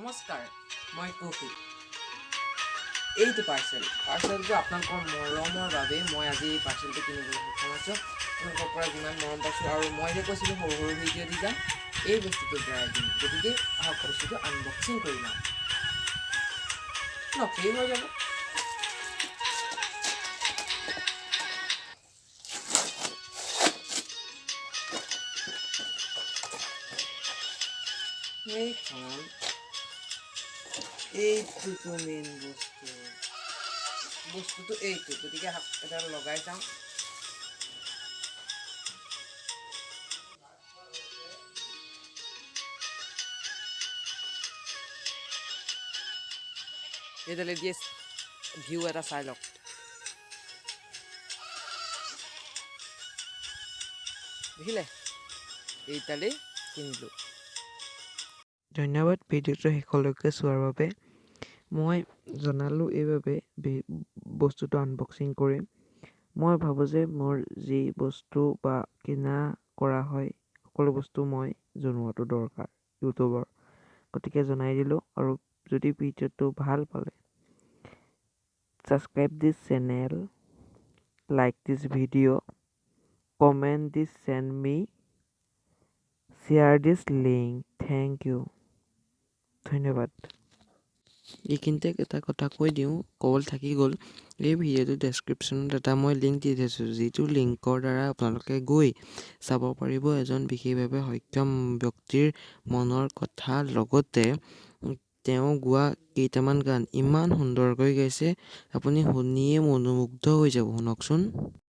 নমস্কাৰ, মই কৌশিক। এইটো পাৰ্চেলটো আপোনালোকৰ মৰমৰ বাবে মই আজি এই পাৰ্চেলটো কিনিবলৈ সক্ষম হৈছোঁ। আপোনালোকৰ পৰা যিমান মৰম পাইছোঁ, আৰু মই যে কৈছিলোঁ সৰু সৰু ভিডিঅ' দি যাম, এই বস্তুটোৰ দ্বাৰাই দিম। গতিকে আহক বস্তুটো আনবক্সিং কৰি লওঁ। নকলেই হৈ যাব। এইখন এইটোতো মেইন বস্তুটো এইটো। গতিকে এটা লগাই চাওঁ। এইডালে দিয়ে ভিউ এটা চাই লওক। দেখিলে, এইডালেই কিনিলোঁ। ধন্যবাদ ভিডিঅ'টো শেষলৈকে চোৱাৰ বাবে। মই জনালোঁ এইবাবে বস্তুটো আনবক্সিং কৰিম। মই ভাবোঁ যে মোৰ যি বস্তু বা কিনা কৰা হয় সকলো বস্তু মই জনোৱাটো দৰকাৰ ইউটিউবৰ। গতিকে জনাই দিলোঁ। আৰু যদি ভিডিঅ'টো ভাল পালে, ছাবস্ক্ৰাইব দিছ চেনেল, লাইক দিছ ভিডিঅ', কমেণ্ট দিছ চেণ্ড মি, শ্বেয়াৰ দিছ লিংক। Thank you. ধন্যবাদ। এইখিনিতে এটা কথা কৈ দিওঁ, ক'বলৈ থাকি গ'ল। এই ভিডিঅ'টো ডেছক্ৰিপশ্যনত এটা মই লিংক দি থৈছোঁ, যিটো লিংকৰ দ্বাৰা আপোনালোকে গৈ চাব পাৰিব এজন বিশেষভাৱে সক্ষম ব্যক্তিৰ মনৰ কথা, লগতে তেওঁ গোৱা কেইটামান গান ইমান সুন্দৰকৈ গাইছে, আপুনি শুনিয়ে মনোমুগ্ধ হৈ যাব। শুনকচোন।